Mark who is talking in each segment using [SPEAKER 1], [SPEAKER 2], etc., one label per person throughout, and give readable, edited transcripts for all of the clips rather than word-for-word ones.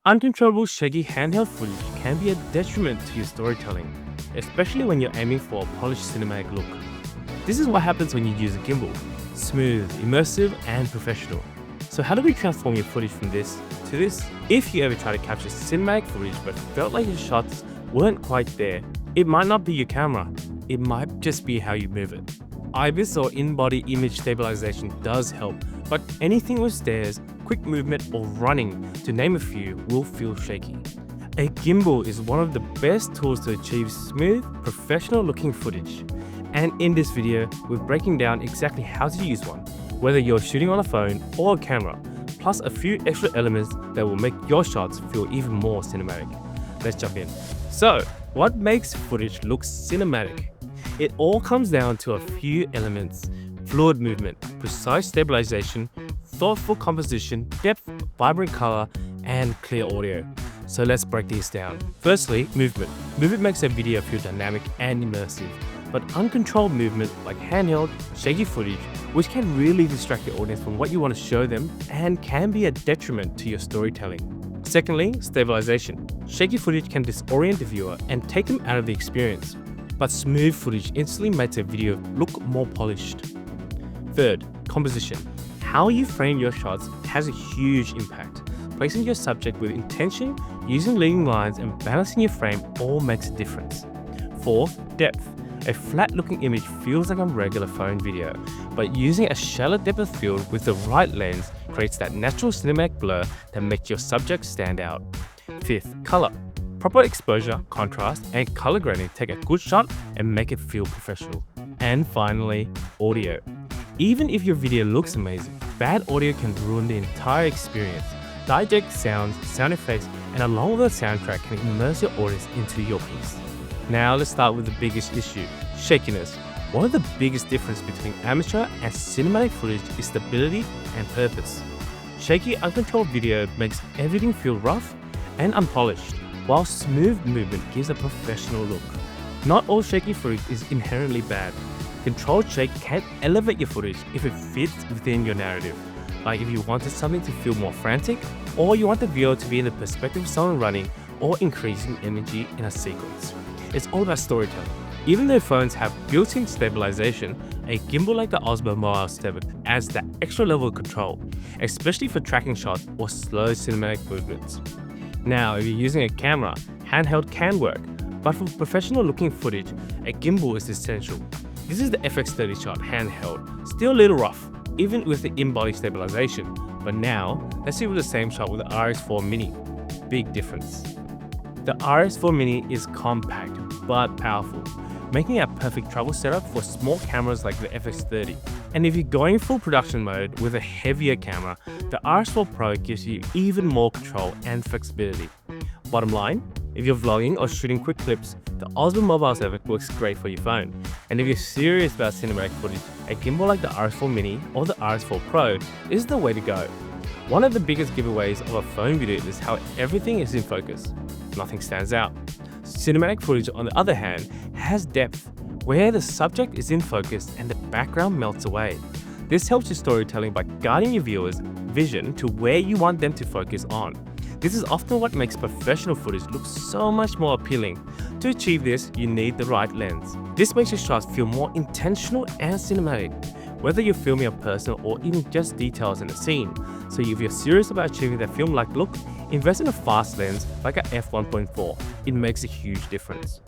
[SPEAKER 1] Uncontrollable shaky handheld footage can be a detriment to your storytelling, especially when you're aiming for a polished cinematic look. This is what happens when you use a gimbal: smooth, immersive, and professional. So how do we transform your footage from this to this? If you ever try to capture cinematic footage but felt like your shots weren't quite there, it might not be your camera, it might just be how you move it. IBIS or in-body image stabilization does help, but anything with stairs, quick movement, or running, to name a few, will feel shaky. A gimbal is one of the best tools to achieve smooth, professional-looking footage. And in this video, we're breaking down exactly how to use one, whether you're shooting on a phone or a camera, plus a few extra elements that will make your shots feel even more cinematic. Let's jump in. So, what makes footage look cinematic? It all comes down to a few elements: fluid movement, precise stabilization, thoughtful composition, depth, vibrant color, and clear audio. So let's break these down. Firstly, movement. Movement makes a video feel dynamic and immersive, but uncontrolled movement, like handheld, shaky footage, which can really distract your audience from what you want to show them and can be a detriment to your storytelling. Secondly, stabilization. Shaky footage can disorient the viewer and take them out of the experience, but smooth footage instantly makes a video look more polished. Third, composition. How you frame your shots has a huge impact. Placing your subject with intention, using leading lines, and balancing your frame all makes a difference. Fourth, depth. A flat-looking image feels like a regular phone video, but using a shallow depth of field with the right lens creates that natural cinematic blur that makes your subject stand out. Fifth, color. Proper exposure, contrast, and color grading take a good shot and make it feel professional. And finally, audio. Even if your video looks amazing, bad audio can ruin the entire experience. Diegetic sounds, sound effects, and along with the soundtrack can immerse your audience into your piece. Now let's start with the biggest issue: shakiness. One of the biggest differences between amateur and cinematic footage is stability and purpose. Shaky, uncontrolled video makes everything feel rough and unpolished, while smooth movement gives a professional look. Not all shaky footage is inherently bad. Controlled shake can elevate your footage if it fits within your narrative. Like if you wanted something to feel more frantic, or you want the viewer to be in the perspective of someone running or increasing energy in a sequence. It's all about storytelling. Even though phones have built-in stabilization, a gimbal like the Osmo Mobile 7 adds that extra level of control, especially for tracking shots or slow cinematic movements. Now, if you're using a camera, handheld can work, but for professional-looking footage, a gimbal is essential. This is the FX30 shot handheld, still a little rough, even with the in-body stabilization. But now, let's see with the same shot with the RS4 Mini. Big difference. The RS4 Mini is compact but powerful, making it a perfect travel setup for small cameras like the FX30. And if you're going full production mode with a heavier camera, the RS4 Pro gives you even more control and flexibility. Bottom line, if you're vlogging or shooting quick clips, the Osmo Mobile 7 works great for your phone. And if you're serious about cinematic footage, a gimbal like the RS4 Mini or the RS4 Pro is the way to go. One of the biggest giveaways of a phone video is how everything is in focus. Nothing stands out. Cinematic footage, on the other hand, has depth, where the subject is in focus and the background melts away. This helps your storytelling by guiding your viewers' vision to where you want them to focus on. This is often what makes professional footage look so much more appealing. To achieve this, you need the right lens. This makes your shots feel more intentional and cinematic, whether you're filming a person or even just details in a scene. So if you're serious about achieving that film-like look, invest in a fast lens like a f1.4. It makes a huge difference.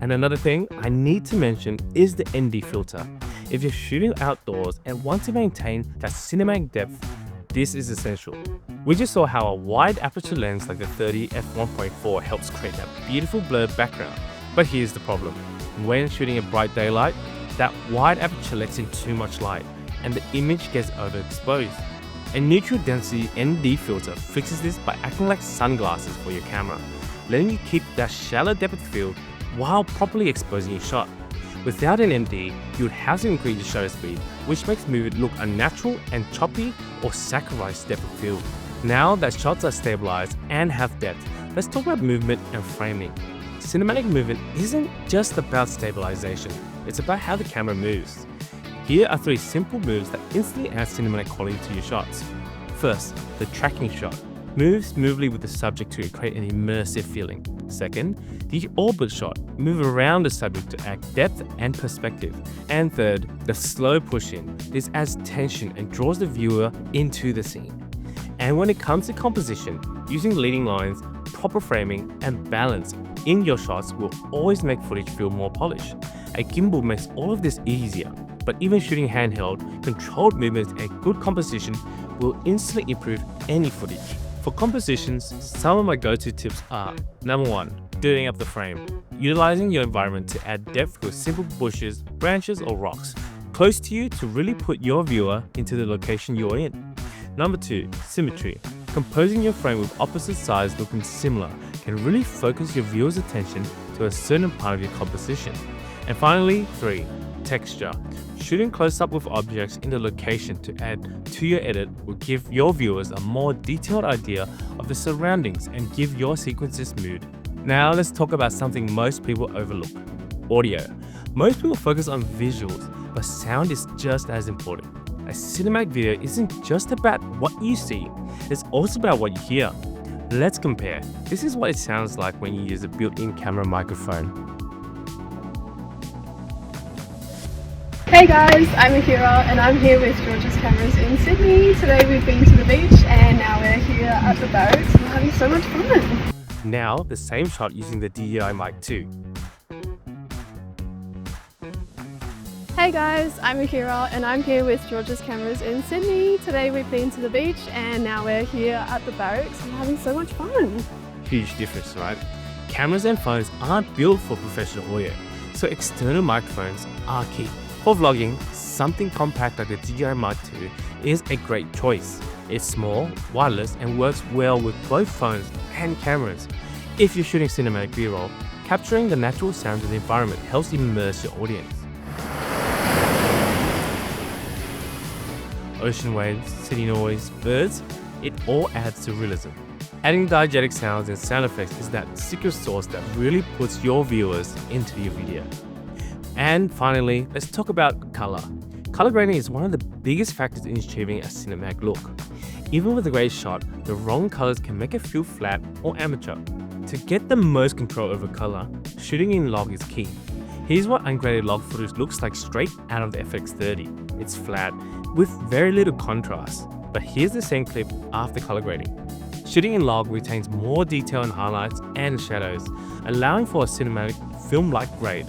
[SPEAKER 1] And another thing I need to mention is the ND filter. If you're shooting outdoors and want to maintain that cinematic depth, this is essential. We just saw how a wide aperture lens like the 30 f1.4 helps create that beautiful blurred background. But here's the problem. When shooting in bright daylight, that wide aperture lets in too much light and the image gets overexposed. A neutral density ND filter fixes this by acting like sunglasses for your camera, letting you keep that shallow depth of field while properly exposing your shot. Without an ND, you would have to increase your shutter speed, which makes movement look unnatural and choppy or sacrifice depth of field. Now that shots are stabilized and have depth, let's talk about movement and framing. Cinematic movement isn't just about stabilization, it's about how the camera moves. Here are 3 simple moves that instantly add cinematic quality to your shots. First, the tracking shot. Move smoothly with the subject to create an immersive feeling. Second, the orbit shot. Move around the subject to add depth and perspective. And third, the slow push-in. This adds tension and draws the viewer into the scene. And when it comes to composition, using leading lines, proper framing, and balance in your shots will always make footage feel more polished. A gimbal makes all of this easier, but even shooting handheld, controlled movements and good composition will instantly improve any footage. For compositions, some of my go-to tips are: number 1, building up the frame. Utilizing your environment to add depth with simple bushes, branches, or rocks close to you to really put your viewer into the location you're in. Number 2, symmetry. Composing your frame with opposite sides looking similar can really focus your viewer's attention to a certain part of your composition. And finally, 3, texture. Shooting close up with objects in the location to add to your edit will give your viewers a more detailed idea of the surroundings and give your sequences mood. Now let's talk about something most people overlook: audio. Most people focus on visuals, but sound is just as important. A cinematic video isn't just about what you see, it's also about what you hear. Let's compare. This is what it sounds like when you use a built-in camera microphone.
[SPEAKER 2] Hey guys, I'm Akira and I'm here with George's Cameras in Sydney. Today we've been to the beach and now we're here at the barracks and we're having so much fun.
[SPEAKER 1] Now, the same shot using the DJI Mic 2.
[SPEAKER 2] Hey guys, I'm Akira and I'm here with George's Cameras in Sydney. Today we've been to the beach and now we're here at the barracks and we're having so much fun.
[SPEAKER 1] Huge difference, right? Cameras and phones aren't built for professional audio, so external microphones are key. For vlogging, something compact like the DJI Mic 2 is a great choice. It's small, wireless, and works well with both phones and cameras. If you're shooting cinematic B-roll, capturing the natural sounds of the environment helps immerse your audience. Ocean waves, city noise, birds, it all adds to realism. Adding diegetic sounds and sound effects is that secret sauce that really puts your viewers into your video. And finally, let's talk about color. Color grading is one of the biggest factors in achieving a cinematic look. Even with a great shot, the wrong colors can make it feel flat or amateur. To get the most control over color, shooting in log is key. Here's what ungraded log footage looks like straight out of the FX30. It's flat, with very little contrast. But here's the same clip after color grading. Shooting in log retains more detail in highlights and shadows, allowing for a cinematic film-like grade.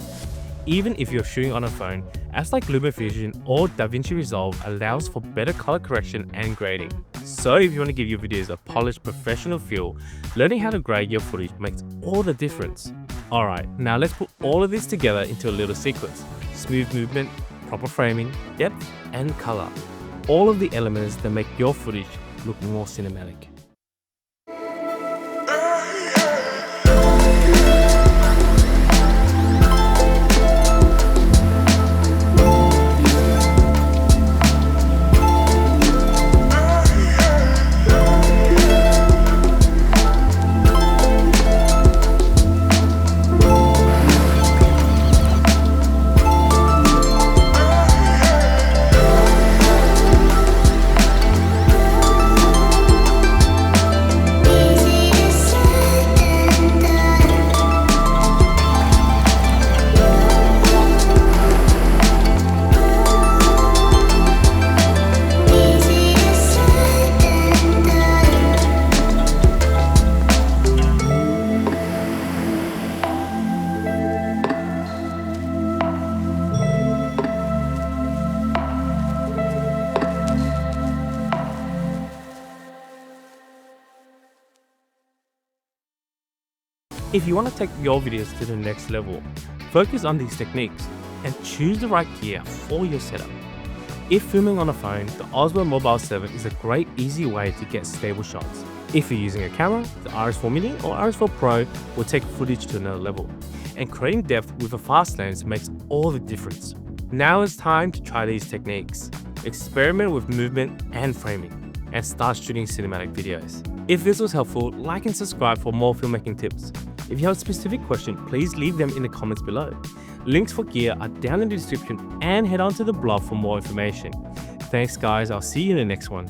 [SPEAKER 1] Even if you're shooting on a phone, apps like LumaFusion or DaVinci Resolve allows for better color correction and grading. So if you want to give your videos a polished professional feel, learning how to grade your footage makes all the difference. Alright, now let's put all of this together into a little sequence. Smooth movement, proper framing, depth, and color. All of the elements that make your footage look more cinematic. If you want to take your videos to the next level, focus on these techniques and choose the right gear for your setup. If filming on a phone, the Osmo Mobile 7 is a great easy way to get stable shots. If you're using a camera, the RS4 Mini or RS4 Pro will take footage to another level. And creating depth with a fast lens makes all the difference. Now it's time to try these techniques. Experiment with movement and framing, and start shooting cinematic videos. If this was helpful, like and subscribe for more filmmaking tips. If you have a specific question, please leave them in the comments below. Links for gear are down in the description and head on to the blog for more information. Thanks guys, I'll see you in the next one.